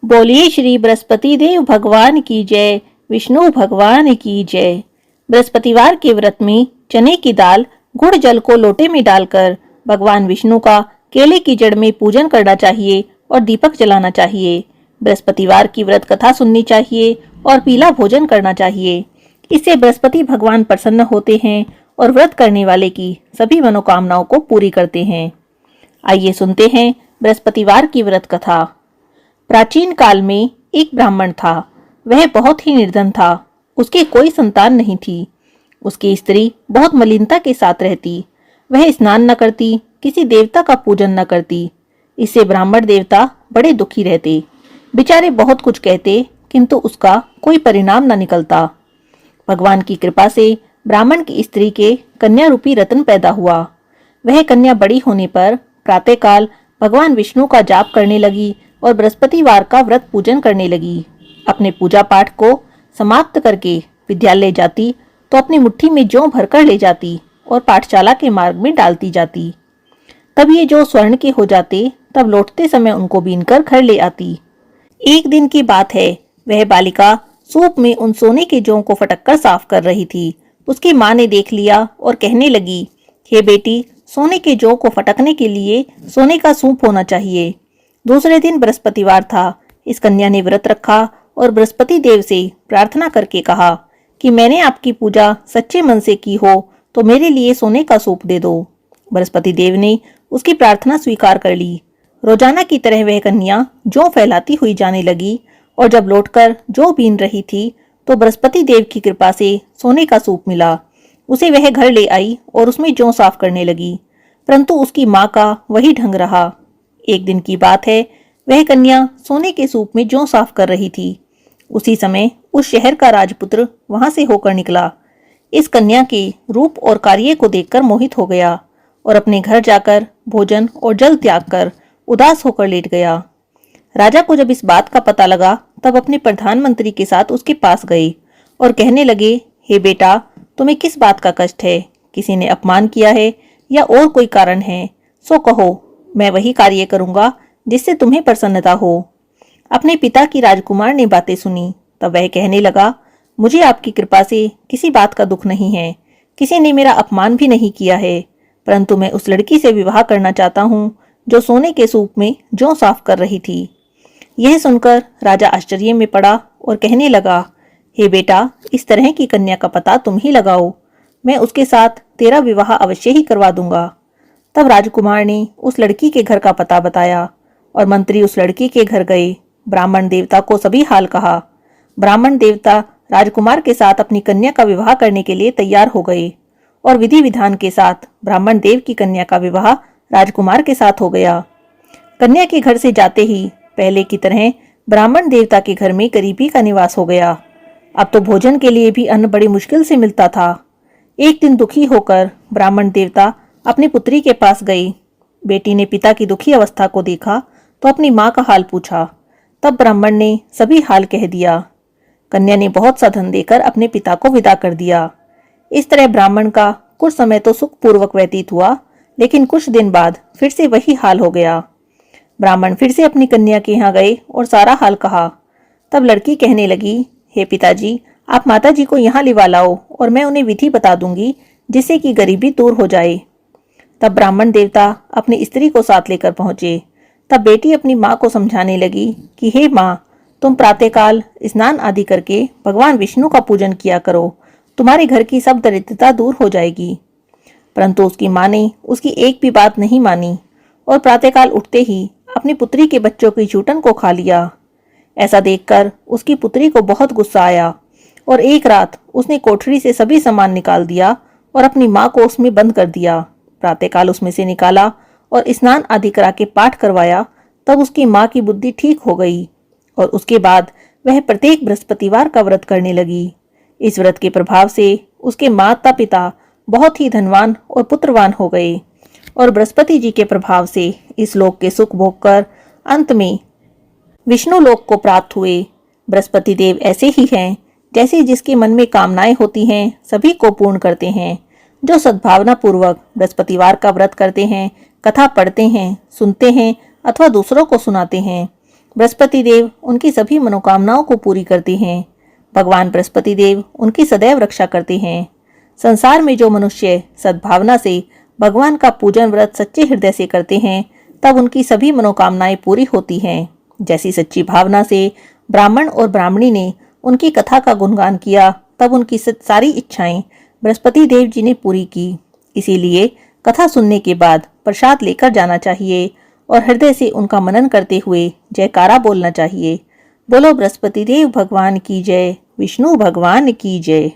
बोलिए श्री बृहस्पति देव भगवान की जय, विष्णु भगवान की जय। बृहस्पतिवार के व्रत में चने की दाल गुड़ जल को लोटे में डालकर भगवान विष्णु का केले की जड़ में पूजन करना चाहिए और दीपक जलाना चाहिए। बृहस्पतिवार की व्रत कथा सुननी चाहिए और पीला भोजन करना चाहिए। इससे बृहस्पति भगवान प्रसन्न होते हैं और व्रत करने वाले की सभी मनोकामनाओं को पूरी करते हैं। आइए सुनते हैं बृहस्पतिवार की व्रत कथा। प्राचीन काल में एक ब्राह्मण था। वह बहुत ही निर्धन था। उसके कोई संतान नहीं थी। उसकी स्त्री बहुत मलिनता के साथ रहती। वह स्नान न करती, किसी देवता का पूजन न करती। इससे ब्राह्मण देवता बड़े दुखी रहते। बेचारे बहुत कुछ कहते, किंतु उसका कोई परिणाम न निकलता। भगवान की कृपा से ब्राह्मण की स्त्री के कन्या रूपी रत्न पैदा हुआ। वह कन्या बड़ी होने पर प्रातःकाल भगवान विष्णु का जाप करने लगी और बृहस्पतिवार का व्रत पूजन करने लगी। अपने पूजा पाठ को समाप्त करके विद्यालय जाती तो अपनी मुट्ठी में जौ भरकर ले जाती और पाठशाला के मार्ग में डालती जाती। तब ये जौ स्वर्ण के हो जाते, तब लौटते समय उनको बीनकर घर ले आती। एक दिन की बात है, वह बालिका सूप में उन सोने के जौ को फटककर साफ कर रही थी। उसकी माँ ने देख लिया और कहने लगी, हे बेटी, सोने के जौ को फटकने के लिए सोने का सूप होना चाहिए। दूसरे दिन बृहस्पतिवार था। इस कन्या ने व्रत रखा और बृहस्पति देव से प्रार्थना करके कहा कि मैंने आपकी पूजा सच्चे मन से की हो तो मेरे लिए सोने का सूप दे दो। बृहस्पति देव ने उसकी प्रार्थना स्वीकार कर ली। रोजाना की तरह वह कन्या जौ फैलाती हुई जाने लगी और जब लौटकर जौ बीन रही थी तो बृहस्पति देव की कृपा से सोने का सूप मिला। उसे वह घर ले आई और उसमें जौ साफ करने लगी, परंतु उसकी माँ का वही ढंग रहा। एक दिन की बात है, वह कन्या सोने के सूप में जौ साफ कर रही थी। उसी समय उस शहर का राजपुत्र वहां से होकर निकला। इस कन्या के रूप और कार्य को देखकर मोहित हो गया और अपने घर जाकर भोजन और जल त्याग कर उदास होकर लेट गया। राजा को जब इस बात का पता लगा, तब अपने प्रधानमंत्री के साथ उसके पास गए और कहने लगे, हे बेटा, तुम्हें किस बात का कष्ट है? किसी ने अपमान किया है या और कोई कारण है? सो कहो, मैं वही कार्य करूंगा जिससे तुम्हें प्रसन्नता हो। अपने पिता की राजकुमार ने बातें सुनी। तब वह कहने लगा, मुझे आपकी कृपा से किसी बात का दुख नहीं है। किसी ने मेरा अपमान भी नहीं किया है, परंतु मैं उस लड़की से विवाह करना चाहता हूँ जो सोने के सूप में जौ साफ कर रही थी। यह सुनकर राजा आश्चर्य में पड़ा और कहने लगा, हे बेटा, इस तरह की कन्या का पता तुम ही लगाओ। मैं उसके साथ तेरा विवाह अवश्य ही करवा दूंगा। तब राजकुमार ने उस लड़की के घर का पता बताया और मंत्री उस लड़की के घर गए। ब्राह्मण देवता को सभी हाल कहा। ब्राह्मण देवता राजकुमार के साथ अपनी कन्या का विवाह करने के लिए तैयार हो गए और विधि विधान के साथ ब्राह्मण देव की कन्या का विवाह राजकुमार के साथ हो गया। कन्या के घर से जाते ही पहले की तरह ब्राह्मण देवता के घर में गरीबी का निवास हो गया। अब तो भोजन के लिए भी अन्न बड़ी मुश्किल से मिलता था। एक दिन दुखी होकर ब्राह्मण देवता अपनी पुत्री के पास गई। बेटी ने पिता की दुखी अवस्था को देखा तो अपनी माँ का हाल पूछा। तब ब्राह्मण ने सभी हाल कह दिया। कन्या ने बहुत सा धन देकर अपने पिता को विदा कर दिया। इस तरह ब्राह्मण का कुछ समय तो सुखपूर्वक व्यतीत हुआ, लेकिन कुछ दिन बाद फिर से वही हाल हो गया। ब्राह्मण फिर से अपनी कन्या के यहाँ गए और सारा हाल कहा। तब लड़की कहने लगी, हे पिताजी, आप माताजी को यहाँ लिवा लाओ और मैं उन्हें विधि बता दूंगी जिससे कि गरीबी दूर हो जाए। तब ब्राह्मण देवता अपनी स्त्री को साथ लेकर पहुंचे। तब बेटी अपनी माँ को समझाने लगी कि हे माँ, तुम प्रातःकाल स्नान आदि करके भगवान विष्णु का पूजन किया करो, तुम्हारे घर की सब दरिद्रता दूर हो जाएगी। परंतु उसकी माँ ने उसकी एक भी बात नहीं मानी और प्रातःकाल उठते ही अपनी पुत्री के बच्चों की जूठन को खा लिया। ऐसा देखकर उसकी पुत्री को बहुत गुस्सा आया और एक रात उसने कोठरी से सभी सामान निकाल दिया और अपनी माँ को उसमें बंद कर दिया। प्रातःकाल उसमें से निकाला और स्नान आदि करा के पाठ करवाया। तब उसकी माँ की बुद्धि ठीक हो गई और उसके बाद वह प्रत्येक बृहस्पतिवार का व्रत करने लगी। इस व्रत के प्रभाव से उसके माता पिता बहुत ही धनवान और पुत्रवान हो गए और बृहस्पति जी के प्रभाव से इस लोक के सुख भोग कर अंत में विष्णु लोक को प्राप्त हुए। बृहस्पति देव ऐसे ही हैं, जैसे जिसके मन में कामनाएं होती हैं सभी को पूर्ण करते हैं। जो सद्भावना पूर्वक बृहस्पतिवार का व्रत करते हैं, कथा पढ़ते हैं, सुनते हैं अथवा दूसरों को सुनाते हैं, बृहस्पति देव उनकी सभी मनोकामनाओं को पूरी करते हैं। भगवान बृहस्पति देव उनकी सदैव रक्षा करते हैं। संसार में जो मनुष्य सद्भावना से भगवान का पूजन व्रत सच्चे हृदय से करते हैं, तब उनकी सभी मनोकामनाएं पूरी होती हैं। जैसी सच्ची भावना से ब्राह्मण और ब्राह्मणी ने उनकी कथा का गुणगान किया, तब उनकी सारी इच्छाएं बृहस्पति देव जी ने पूरी की। इसीलिए कथा सुनने के बाद प्रसाद लेकर जाना चाहिए और हृदय से उनका मनन करते हुए जयकारा बोलना चाहिए। बोलो बृहस्पति देव भगवान की जय, विष्णु भगवान की जय।